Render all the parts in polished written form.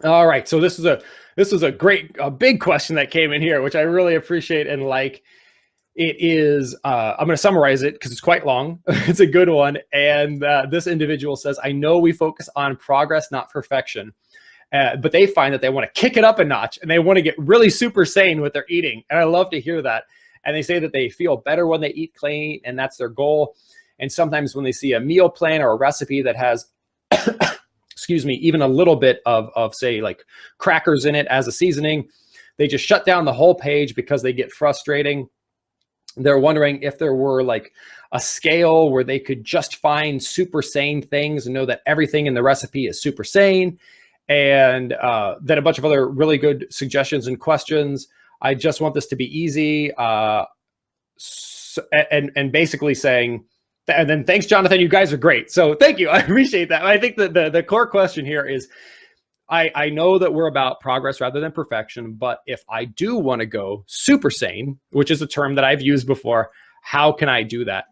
All right. So this is a great, a big question that came in here, which I really appreciate and like. It is, I'm going to summarize it because it's quite long. It's a good one. And this individual says, I know we focus on progress, not perfection, but they find that they want to kick it up a notch and they want to get really super sane with their eating. And I love to hear that. And they say that they feel better when they eat clean, and that's their goal. And sometimes when they see a meal plan or a recipe that has, excuse me, even a little bit of say like crackers in it as a seasoning, they just shut down the whole page because they get frustrating. They're wondering if there were like a scale where they could just find super sane things and know that everything in the recipe is super sane. And then a bunch of other really good suggestions and questions. I just want this to be easy. And basically saying, and then thanks, Jonathan, you guys are great. So thank you, I appreciate that. I think that the core question here is, I know that we're about progress rather than perfection, but if I do want to go super sane, which is a term that I've used before, how can I do that?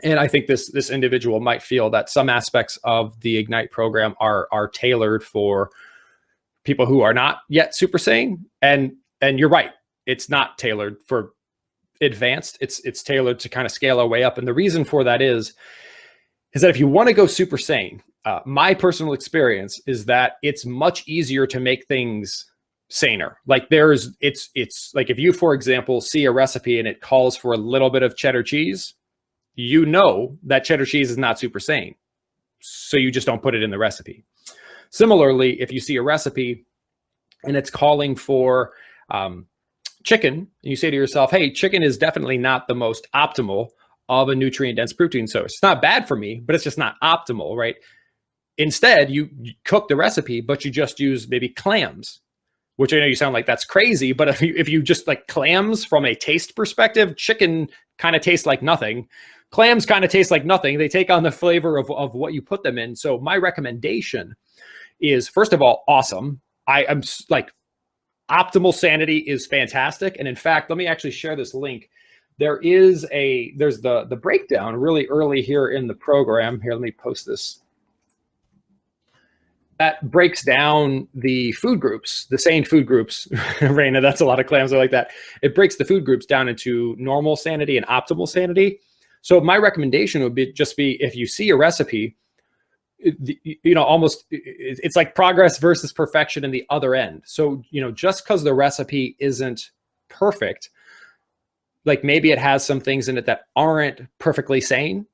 And I think this individual might feel that some aspects of the Ignite program are tailored for people who are not yet super sane. And you're right, it's not tailored for advanced. It's tailored to kind of scale our way up. And the reason for that is that if you want to go super sane, my personal experience is that it's much easier to make things saner. Like it's like if you, for example, see a recipe and it calls for a little bit of cheddar cheese, you know that cheddar cheese is not super sane. So you just don't put it in the recipe. Similarly, if you see a recipe and it's calling for chicken, and you say to yourself, hey, chicken is definitely not the most optimal of a nutrient-dense protein source. It's not bad for me, but it's just not optimal, right? Instead, you cook the recipe, but you just use maybe clams, which I know you sound like that's crazy, but if you just like clams from a taste perspective, chicken kind of tastes like nothing. Clams kind of taste like nothing. They take on the flavor of what you put them in. So my recommendation is, first of all, awesome. I'm like, optimal SANEity is fantastic. And in fact, let me actually share this link. There's the breakdown really early here in the program. Here, let me post this. That breaks down the food groups, the SANE food groups. Raina, that's a lot of clams. I like that. It breaks the food groups down into normal SANEity and optimal SANEity. So my recommendation would be if you see a recipe, almost it's like progress versus perfection in the other end. So, just because the recipe isn't perfect, like maybe it has some things in it that aren't perfectly sane,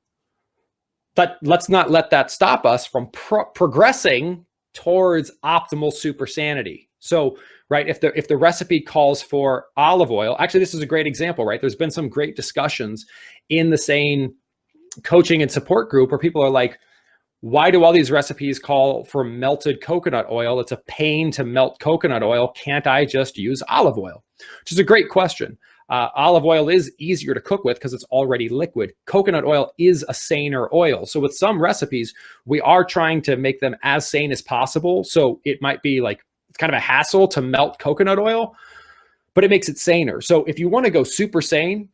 but let's not let that stop us from progressing towards optimal super SANEity. So, right, if the recipe calls for olive oil, actually, this is a great example, right? There's been some great discussions in the SANE coaching and support group where people are like, why do all these recipes call for melted coconut oil? It's a pain to melt coconut oil. Can't I just use olive oil? Which is a great question. Olive oil is easier to cook with because it's already liquid. Coconut oil is a saner oil. So with some recipes, we are trying to make them as sane as possible. So it might be like, it's kind of a hassle to melt coconut oil, but it makes it saner. So if you want to go super sane,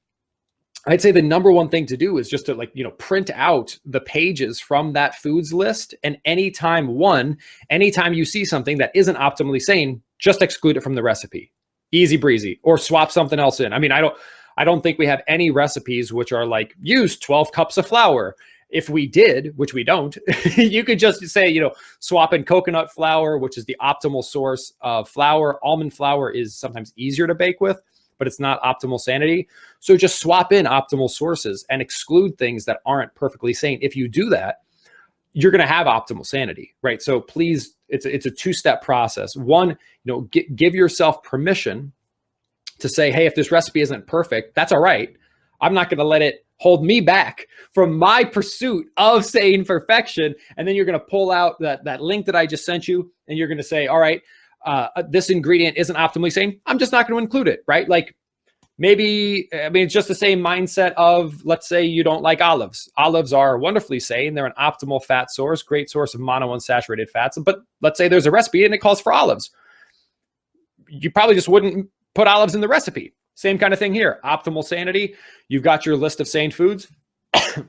I'd say the number one thing to do is just to print out the pages from that foods list. And anytime you see something that isn't optimally sane, just exclude it from the recipe. Easy breezy, or swap something else in. I mean, I don't think we have any recipes which are like, use 12 cups of flour. If we did, which we don't, you could just say, swap in coconut flour, which is the optimal source of flour. Almond flour is sometimes easier to bake with, but it's not optimal SANEity. So just swap in optimal sources and exclude things that aren't perfectly sane. If you do that, you're going to have optimal SANEity, right? So please, it's a two-step process. One, give yourself permission to say, hey, if this recipe isn't perfect, that's all right. I'm not going to let it hold me back from my pursuit of sane perfection. And then you're going to pull out that link that I just sent you, and you're going to say, all right, this ingredient isn't optimally sane. I'm just not going to include it, right? Like maybe, it's just the same mindset of, let's say you don't like olives. Olives are wonderfully sane. They're an optimal fat source, great source of monounsaturated fats. But let's say there's a recipe and it calls for olives. You probably just wouldn't put olives in the recipe. Same kind of thing here. Optimal SANEity. You've got your list of sane foods.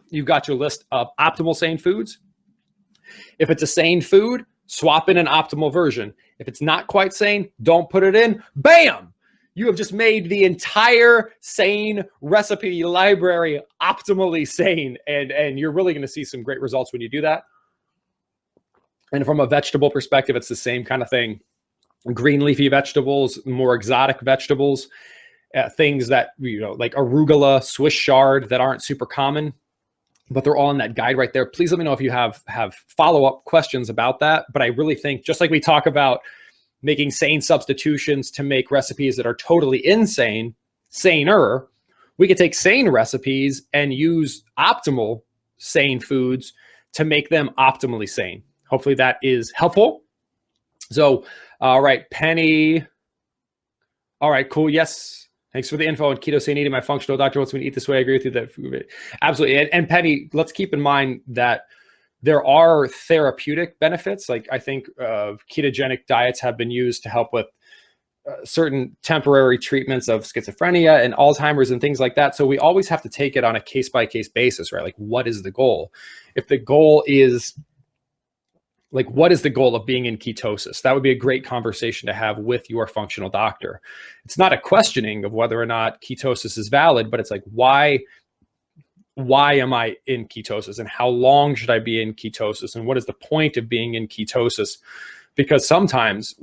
You've got your list of optimal sane foods. If it's a sane food, swap in an optimal version. If it's not quite sane, don't put it in. Bam! You have just made the entire SANE recipe library optimally sane. And you're really going to see some great results when you do that. And from a vegetable perspective, it's the same kind of thing. Green leafy vegetables, more exotic vegetables, things that, like arugula, Swiss chard, that aren't super common, but they're all in that guide right there. Please let me know if you have follow-up questions about that. But I really think, just like we talk about making sane substitutions to make recipes that are totally insane, saner, we could take sane recipes and use optimal sane foods to make them optimally sane. Hopefully that is helpful. So, all right, Penny. All right, cool. Yes. Thanks for the info on keto SANEity. My functional doctor wants me to eat this way. I agree with you that absolutely. And Penny, let's keep in mind that there are therapeutic benefits. Like, I think ketogenic diets have been used to help with certain temporary treatments of schizophrenia and Alzheimer's and things like that. So we always have to take it on a case-by-case basis, right? Like, what is the goal? If the goal is, like, what is the goal of being in ketosis? That would be a great conversation to have with your functional doctor. It's not a questioning of whether or not ketosis is valid, but it's like, why am I in ketosis, and how long should I be in ketosis, and what is the point of being in ketosis? Because sometimes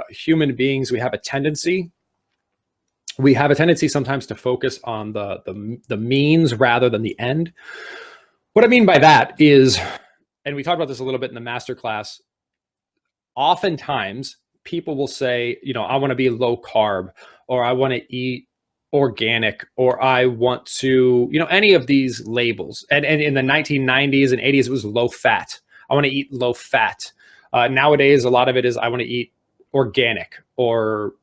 human beings, we have a tendency sometimes to focus on the means rather than the end. What I mean by that is, and we talked about this a little bit in the masterclass, oftentimes people will say, I want to be low carb, or I want to eat organic, or I want to, any of these labels. And in the 1990s and 80s, it was low fat. I want to eat low fat. Nowadays, a lot of it is I want to eat organic or,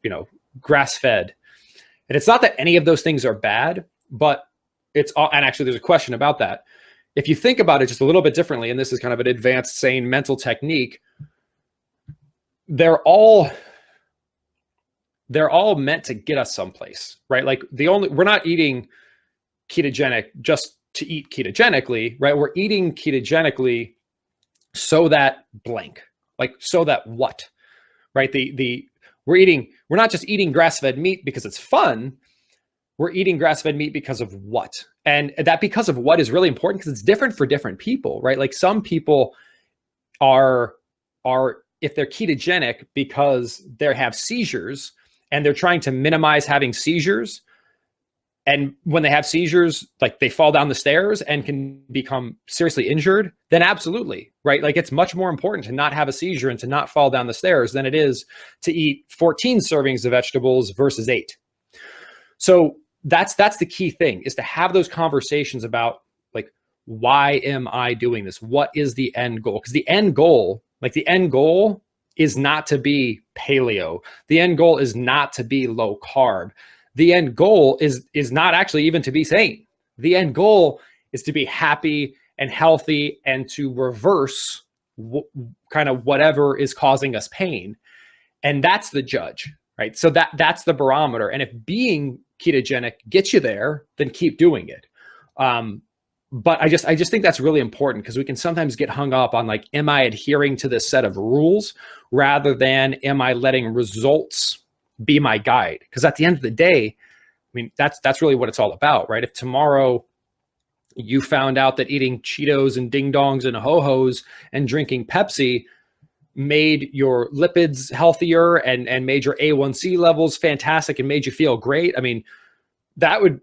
grass fed. And it's not that any of those things are bad, but it's all, and actually there's a question about that. If you think about it just a little bit differently, and this is kind of an advanced sane mental technique, they're all meant to get us someplace, right? Like, we're not eating ketogenic just to eat ketogenically, right? We're eating ketogenically so that blank, like, so that what, right? We're not just eating grass-fed meat because it's fun. We're eating grass-fed meat because of what? And that because of what is really important, because it's different for different people, right? Like, some people are if they're ketogenic because they have seizures and they're trying to minimize having seizures, and when they have seizures, like, they fall down the stairs and can become seriously injured, then absolutely, right? Like, it's much more important to not have a seizure and to not fall down the stairs than it is to eat 14 servings of vegetables versus 8. So that's the key thing, is to have those conversations about, like, why am I doing this? What is the end goal? Because the end goal is not to be paleo. The end goal is not to be low carb. The end goal is not actually even to be sane. The end goal is to be happy and healthy and to reverse kind of whatever is causing us pain. And that's the judge, right? So that's the barometer. And if being ketogenic gets you there, then keep doing it. But I just think that's really important, because we can sometimes get hung up on, like, am I adhering to this set of rules rather than am I letting results be my guide? Because at the end of the day, I mean, that's really what it's all about, right? If tomorrow you found out that eating Cheetos and ding dongs and ho-hos and drinking Pepsi made your lipids healthier and made your A1C levels fantastic and made you feel great, I mean, then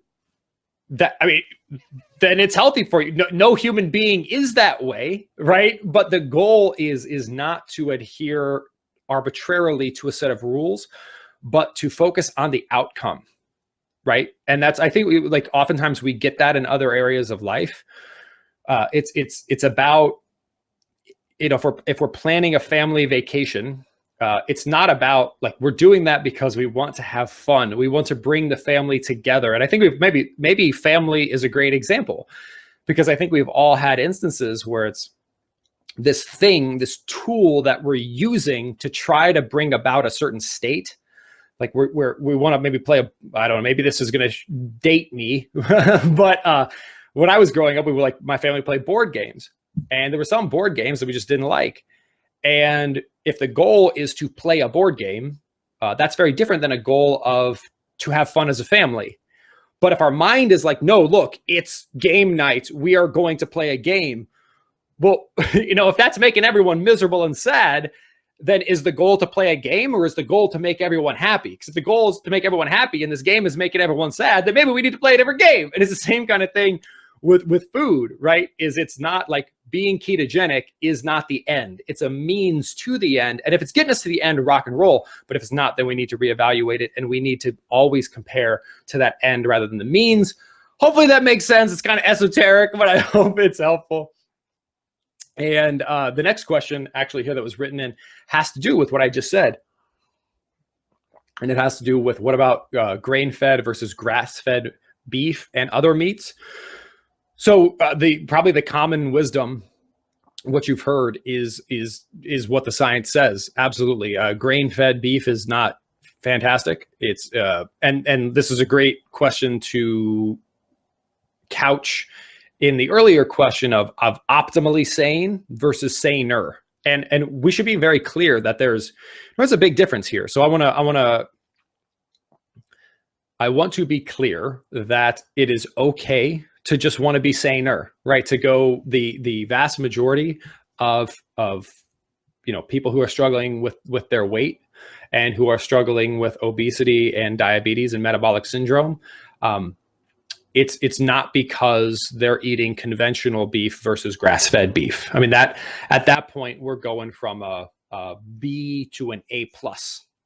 it's healthy for you. No human being is that way, right? But the goal is not to adhere arbitrarily to a set of rules, but to focus on the outcome, right? And that's, I think, oftentimes we get that in other areas of life. It's about, if we're planning a family vacation, it's not about, like, we're doing that because we want to have fun. We want to bring the family together. And I think maybe family is a great example, because I think we've all had instances where it's this tool that we're using to try to bring about a certain state. Like, we want to maybe play I don't know, maybe this is going to date me, but when I was growing up, my family played board games, and there were some board games that we just didn't like. And if the goal is to play a board game, that's very different than a goal of to have fun as a family. But if our mind is like, no, look, it's game night, we are going to play a game. Well, if that's making everyone miserable and sad, then is the goal to play a game, or is the goal to make everyone happy? Because if the goal is to make everyone happy and this game is making everyone sad, then maybe we need to play a different game. And it's the same kind of thing with food, right? It's not like being ketogenic is not the end. It's a means to the end. And if it's getting us to the end, rock and roll. But if it's not, then we need to reevaluate it. And we need to always compare to that end rather than the means. Hopefully that makes sense. It's kind of esoteric, but I hope it's helpful. And the next question actually here that was written in has to do with what I just said. And it has to do with what about grain-fed versus grass-fed beef and other meats? So probably the common wisdom, what you've heard is what the science says. Absolutely. Grain-fed beef is not fantastic. It's and this is a great question to couch in the earlier question of optimally sane versus saner. And we should be very clear that there's a big difference here. So I want to be clear that it is okay to just want to be saner, right? To go the vast majority of people who are struggling with their weight and who are struggling with obesity and diabetes and metabolic syndrome. It's not because they're eating conventional beef versus grass-fed beef. I mean, that at that point, we're going from a B to an A+,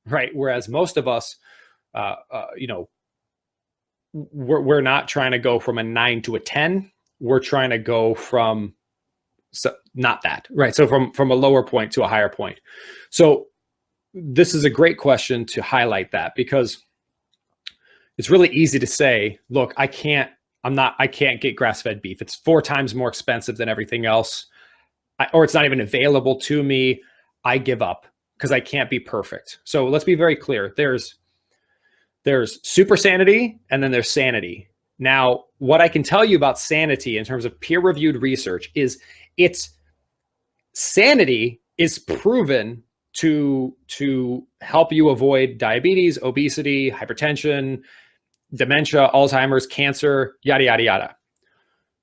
right? Whereas most of us, we're not trying to go from a 9 to a 10. We're trying to go from not that, right? So from a lower point to a higher point. So this is a great question to highlight that, because it's really easy to say, look, I can't get grass-fed beef. It's 4 times more expensive than everything else, or it's not even available to me. I give up because I can't be perfect. So let's be very clear. There's super sanity and then there's SANEity. Now, what I can tell you about SANEity in terms of peer-reviewed research is SANEity is proven to help you avoid diabetes, obesity, hypertension, dementia, Alzheimer's, cancer, yada, yada, yada.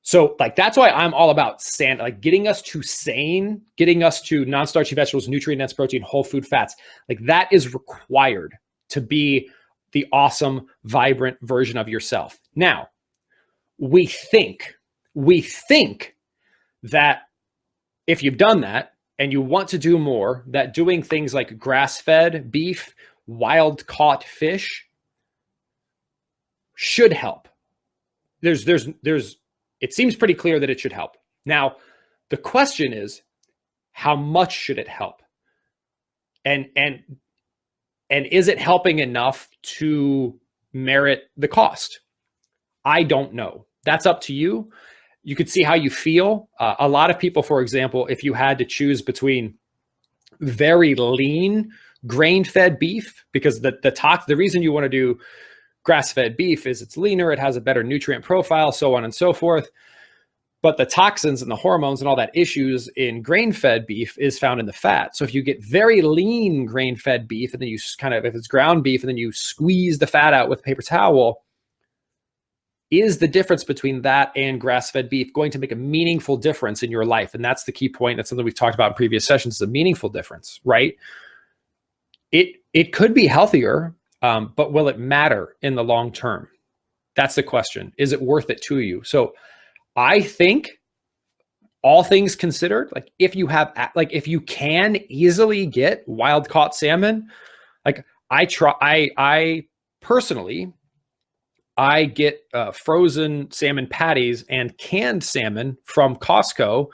So that's why I'm all about getting us to sane, getting us to non-starchy vegetables, nutrient-dense protein, whole food fats. That is required to be the awesome, vibrant version of yourself. Now, we think that if you've done that and you want to do more, that doing things like grass-fed beef, wild-caught fish should help. It seems pretty clear that it should help. Now, the question is, how much should it help? And is it helping enough to merit the cost? I don't know. That's up to you. You could see how you feel. A lot of people, for example, if you had to choose between very lean grain-fed beef, because the reason you want to do grass-fed beef is it's leaner, it has a better nutrient profile, so on and so forth. But the toxins and the hormones and all that issues in grain-fed beef is found in the fat. So if you get very lean grain-fed beef, and then if it's ground beef, and then you squeeze the fat out with a paper towel, is the difference between that and grass-fed beef going to make a meaningful difference in your life? And that's the key point. That's something we've talked about in previous sessions, is a meaningful difference, right? It could be healthier, but will it matter in the long term? That's the question. Is it worth it to you? So I think, all things considered, if you can easily get wild caught salmon, I personally get frozen salmon patties and canned salmon from Costco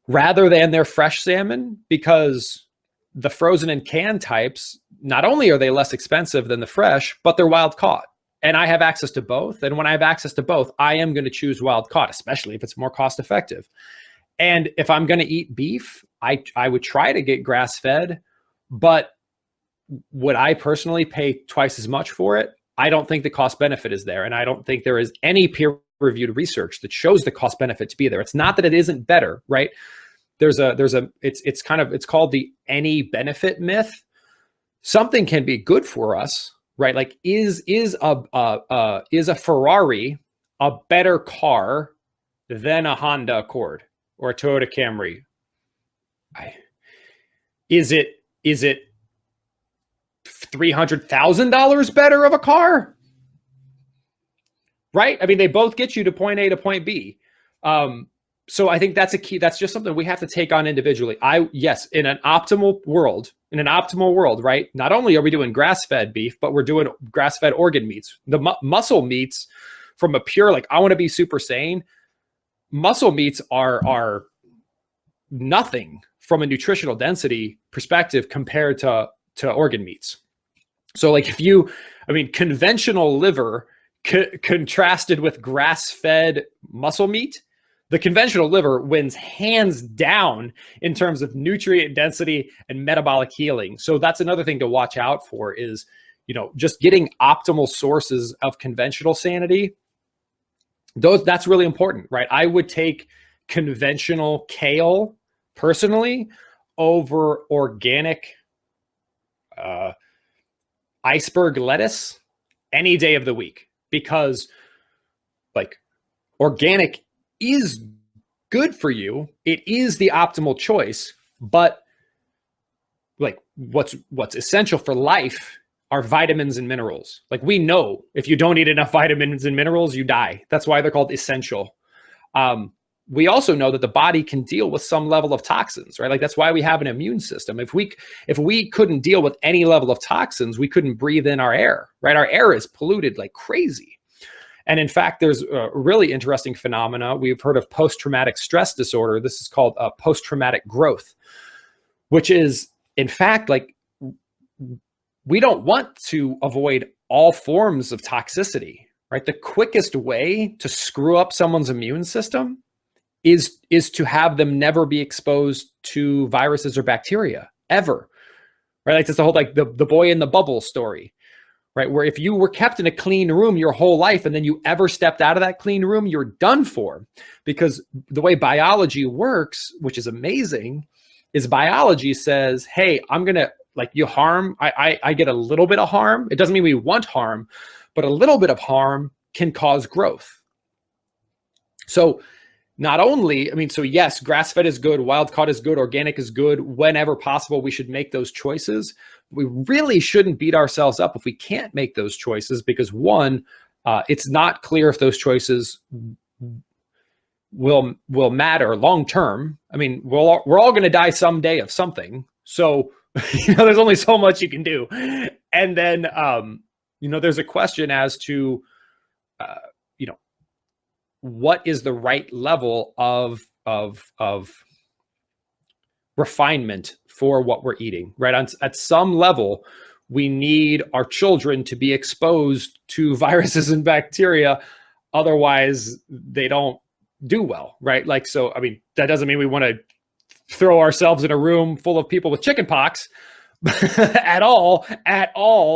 rather than their fresh salmon, because the frozen and canned types, not only are they less expensive than the fresh, but they're wild caught. And I have access to both. And when I have access to both, I am going to choose wild caught, especially if it's more cost effective. And if I'm going to eat beef, I would try to get grass fed, but would I personally pay twice as much for it? I don't think the cost benefit is there. And I don't think there is any peer reviewed research that shows the cost benefit to be there. It's not that it isn't better, right? it's called the any benefit myth. Something can be good for us, right? Like is a Ferrari a better car than a Honda Accord or a Toyota Camry? Is it $300,000 better of a car? Right? I mean, they both get you to point A to point B. So I think that's a key. That's just something we have to take on individually. Yes, in an optimal world, right? Not only are we doing grass-fed beef, but we're doing grass-fed organ meats. The muscle meats, from a pure, like, I want to be super sane, muscle meats are nothing from a nutritional density perspective compared to organ meats. So like conventional liver contrasted with grass-fed muscle meat, the conventional liver wins hands down in terms of nutrient density and metabolic healing. So that's another thing to watch out for is, just getting optimal sources of conventional SANEity. That's really important, right? I would take conventional kale personally over organic iceberg lettuce any day of the week, because like organic is good for you. It is the optimal choice, but like what's essential for life are vitamins and minerals. Like, we know if you don't eat enough vitamins and minerals, you die. That's why they're called essential. We also know that the body can deal with some level of toxins, right? Like, that's why we have an immune system. If we couldn't deal with any level of toxins, we couldn't breathe in our air, right? Our air is polluted like crazy. And in fact, there's a really interesting phenomena. We've heard of post-traumatic stress disorder. This is called post-traumatic growth, which is, in fact, like, we don't want to avoid all forms of toxicity, right? The quickest way to screw up someone's immune system is to have them never be exposed to viruses or bacteria ever, right? Like, it's the whole, like, the boy in the bubble story, right? Where if you were kept in a clean room your whole life and then you ever stepped out of that clean room, you're done for. Because the way biology works, which is amazing, is biology says, hey, I'm going to, like, you harm, I get a little bit of harm. It doesn't mean we want harm, but a little bit of harm can cause growth. So not only, so yes, grass-fed is good, wild-caught is good, organic is good. Whenever possible, we should make those choices. We really shouldn't beat ourselves up if we can't make those choices, because one, it's not clear if those choices will matter long-term. We're all going to die someday of something. So, there's only so much you can do. And then, there's a question as to, what is the right level of refinement for what we're eating, right? At some level, we need our children to be exposed to viruses and bacteria. Otherwise, they don't do well, right? Like, so, that doesn't mean we want to throw ourselves in a room full of people with chicken pox at all,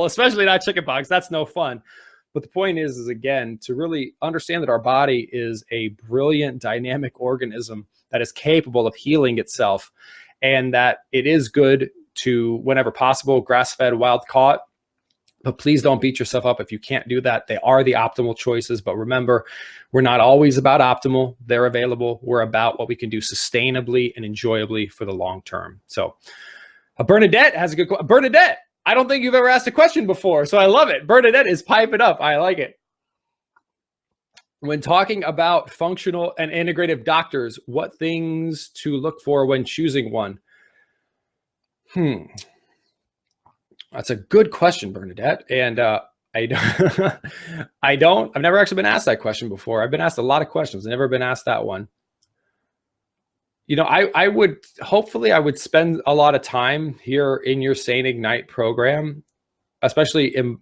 especially not chicken pox. That's no fun. But the point is again, to really understand that our body is a brilliant, dynamic organism that is capable of healing itself, and that it is good to, whenever possible, grass-fed, wild-caught. But please don't beat yourself up if you can't do that. They are the optimal choices. But remember, we're not always about optimal. They're available. We're about what we can do sustainably and enjoyably for the long term. So Bernadette has a good question. Bernadette, I don't think you've ever asked a question before, so I love it. Bernadette is piping up. I like it. When talking about functional and integrative doctors, what things to look for when choosing one? That's a good question, Bernadette. And I've never actually been asked that question before. I've been asked a lot of questions. I've never been asked that one. I would spend a lot of time here in your SANEignite program, especially in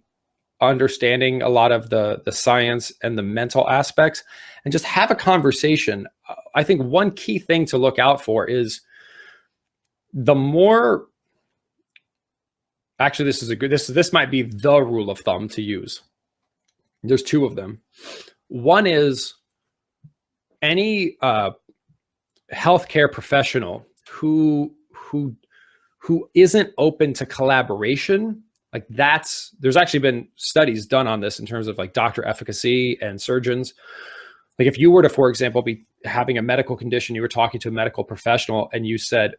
understanding a lot of the science and the mental aspects, and just have a conversation. I think one key thing to look out for is the more, actually, this might be the rule of thumb to use. There's two of them. One is any healthcare professional who isn't open to collaboration, like there's actually been studies done on this in terms of like doctor efficacy and surgeons. Like if you were to, for example, be having a medical condition, you were talking to a medical professional and you said,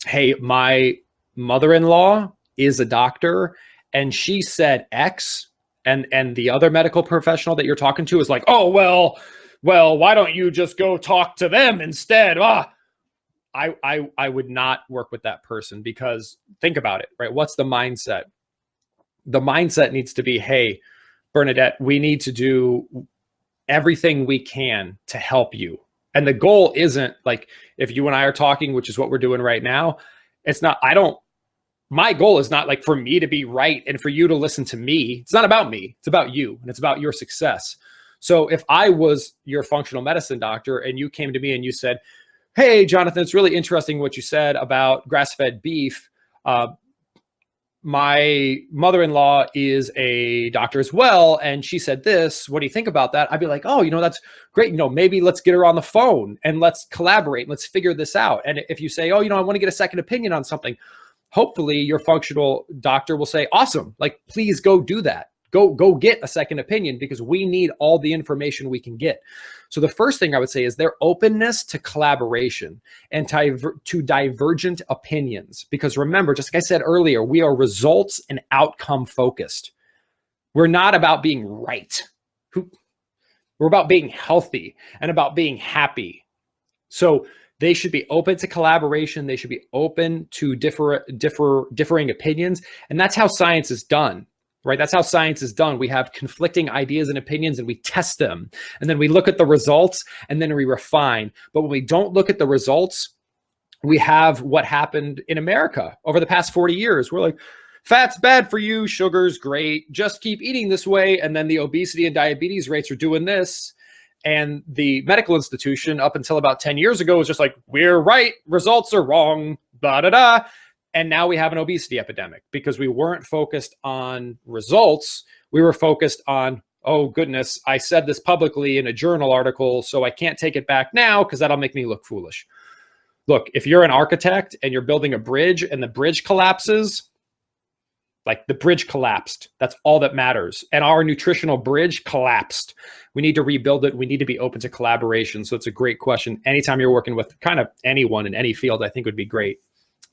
hey, my mother-in-law is a doctor and she said X, and the other medical professional that you're talking to is like, oh, well, why don't you just go talk to them instead? I would not work with that person, because think about it, right? What's the mindset? The mindset needs to be, hey, Bernadette, we need to do everything we can to help you. And the goal isn't like, if you and I are talking, which is what we're doing right now, it's not, my goal is not like for me to be right and for you to listen to me. It's not about me. It's about you, and it's about your success. So if I was your functional medicine doctor and you came to me and you said, hey, Jonathan, it's really interesting what you said about grass-fed beef. My mother-in-law is a doctor as well, and she said this. What do you think about that? I'd be like, oh, that's great. Maybe let's get her on the phone and let's collaborate and let's figure this out. And if you say, oh, I want to get a second opinion on something, hopefully your functional doctor will say, awesome, like, please go do that. Go get a second opinion, because we need all the information we can get. So the first thing I would say is their openness to collaboration and to divergent opinions. Because remember, just like I said earlier, we are results and outcome focused. We're not about being right. We're about being healthy and about being happy. So they should be open to collaboration. They should be open to differing opinions. And that's how science is done. Right? That's how science is done. We have conflicting ideas and opinions and we test them. And then we look at the results and then we refine. But when we don't look at the results, we have what happened in America over the past 40 years. We're like, fat's bad for you, sugar's great, just keep eating this way. And then the obesity and diabetes rates are doing this. And the medical institution up until about 10 years ago was just like, we're right, results are wrong, blah, da, da. And now we have an obesity epidemic because we weren't focused on results. We were focused on, oh goodness, I said this publicly in a journal article, so I can't take it back now because that'll make me look foolish. Look, if you're an architect and you're building a bridge and the bridge collapses, like the bridge collapsed, that's all that matters. And our nutritional bridge collapsed. We need to rebuild it. We need to be open to collaboration. So it's a great question. Anytime you're working with kind of anyone in any field, I think would be great.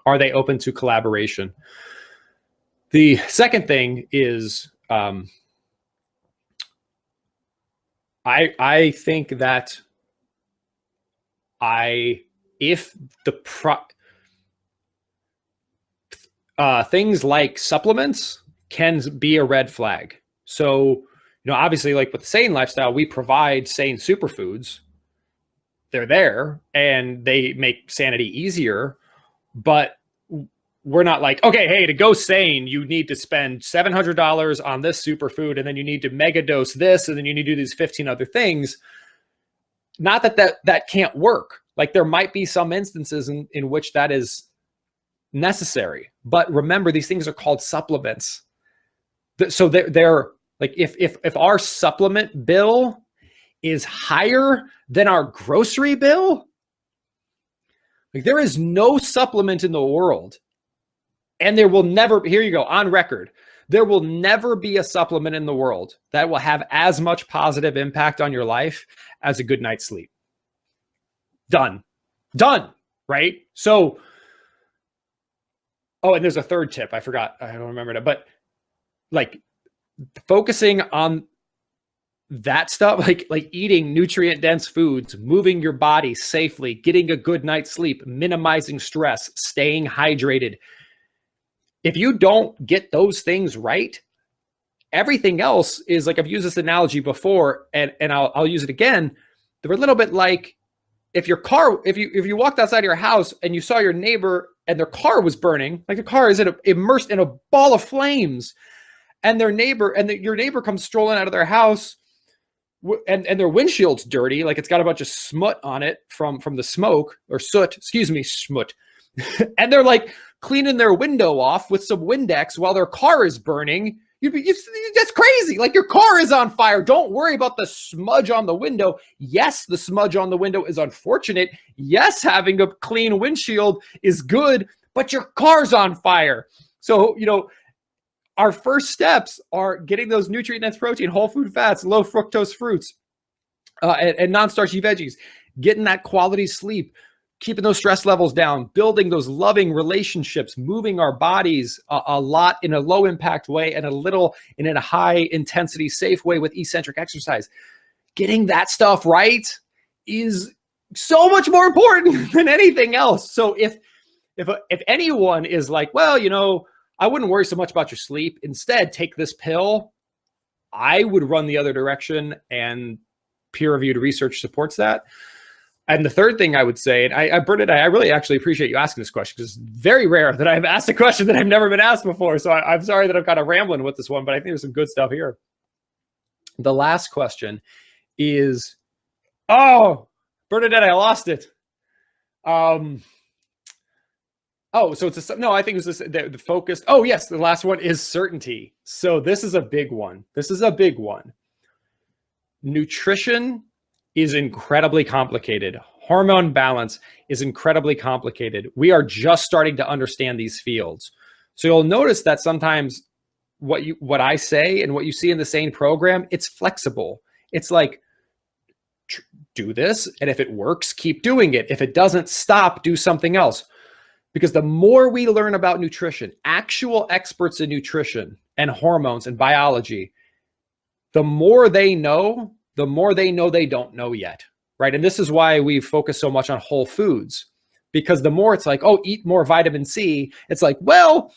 Are they open to collaboration? The second thing is, I think that if the things like supplements can be a red flag. So, obviously, like with the SANE lifestyle, we provide SANE superfoods. They're there and they make SANEity easier. But we're not like, okay, hey, to go SANE, you need to spend $700 on this superfood, and then you need to mega dose this, and then you need to do these 15 other things. Not that can't work. Like there might be some instances in which that is necessary. But remember, these things are called supplements. So they're like, if our supplement bill is higher than our grocery bill, like there is no supplement in the world, and there will never, here you go, on record, there will never be a supplement in the world that will have as much positive impact on your life as a good night's sleep. Done, right? So, oh, and there's a third tip. I forgot. I don't remember it, but like focusing on that stuff, like eating nutrient dense foods, moving your body safely, getting a good night's sleep, minimizing stress, staying hydrated. If you don't get those things right, everything else is like, I've used this analogy before, and I'll use it again. They're a little bit like if you walked outside your house and you saw your neighbor and their car was burning, like the car is immersed in a ball of flames, and your neighbor comes strolling out of their house and their windshield's dirty, like it's got a bunch of smut on it from the smoke, or soot, excuse me, smut. And they're like cleaning their window off with some Windex while their car is burning. That's crazy. Like, your car is on fire. Don't worry about the smudge on the window. Yes, the smudge on the window is unfortunate. Yes, having a clean windshield is good, but your car's on fire. So, our first steps are getting those nutrient-dense protein, whole food fats, low fructose fruits, and non-starchy veggies, getting that quality sleep, keeping those stress levels down, building those loving relationships, moving our bodies a lot in a low impact way and a little in a high intensity, safe way with eccentric exercise. Getting that stuff right is so much more important than anything else. So if anyone is like, well, I wouldn't worry so much about your sleep, instead take this pill, I would run the other direction, and peer-reviewed research supports that. And the third thing I would say, and Bernadette, I really actually appreciate you asking this question, because it's very rare that I've asked a question that I've never been asked before. So I'm sorry that I'm kind of rambling with this one, but I think there's some good stuff here. The last question is, oh, Bernadette, I lost it. So it's no, I think it was the focused. Oh yes, the last one is certainty. So this is a big one. Nutrition is incredibly complicated. Hormone balance is incredibly complicated. We are just starting to understand these fields. So you'll notice that sometimes what I say and what you see in the SANE program, it's flexible. It's like, do this, and if it works, keep doing it. If it doesn't, stop, do something else. Because the more we learn about nutrition, actual experts in nutrition and hormones and biology, the more they know they don't know yet, right? And this is why we focus so much on whole foods, because the more it's like, oh, eat more vitamin C, it's like, well,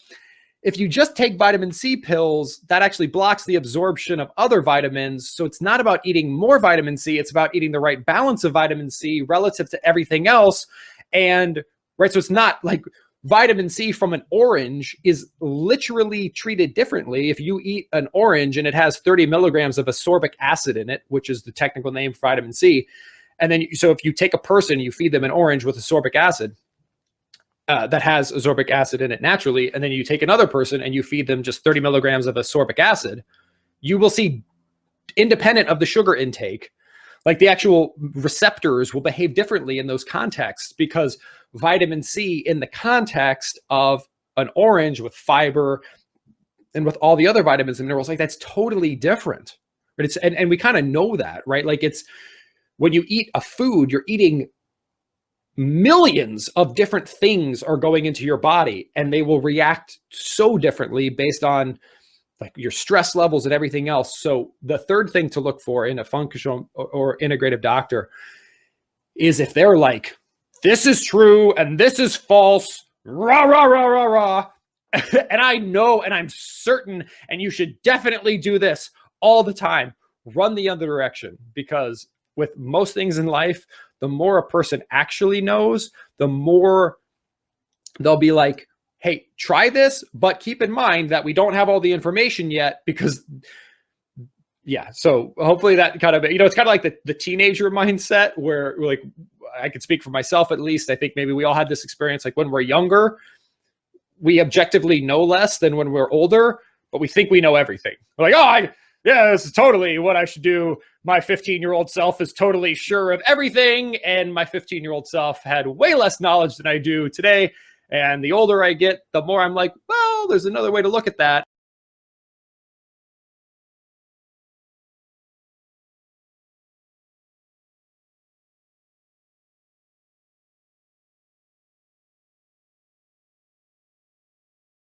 if you just take vitamin C pills, that actually blocks the absorption of other vitamins. So it's not about eating more vitamin C, it's about eating the right balance of vitamin C relative to everything else. And right, so it's not like vitamin C from an orange is literally treated differently. If you eat an orange and it has 30 milligrams of ascorbic acid in it, which is the technical name for vitamin C, and then so if you take a person, you feed them an orange with ascorbic acid that has ascorbic acid in it naturally, and then you take another person and you feed them just 30 milligrams of ascorbic acid, you will see, independent of the sugar intake, like the actual receptors will behave differently in those contexts, because vitamin C in the context of an orange with fiber and with all the other vitamins and minerals, like that's totally different. But it's, and we kind of know that, right? Like it's, when you eat a food, you're eating millions of different things are going into your body, and they will react so differently based on like your stress levels and everything else. So the third thing to look for in a functional or integrative doctor is if they're like, this is true and this is false, rah, rah, rah, rah, rah. And I know, and I'm certain, and you should definitely do this all the time, run the other direction. Because with most things in life, the more a person actually knows, the more they'll be like, hey, try this, but keep in mind that we don't have all the information yet, because yeah. So hopefully that kind of, it's kind of like the teenager mindset where we're like, I could speak for myself at least. I think maybe we all had this experience. Like when we're younger, we objectively know less than when we're older, but we think we know everything. We're like, oh, yeah, this is totally what I should do. My 15-year-old self is totally sure of everything. And my 15-year-old self had way less knowledge than I do today. And the older I get, the more I'm like, well, there's another way to look at that.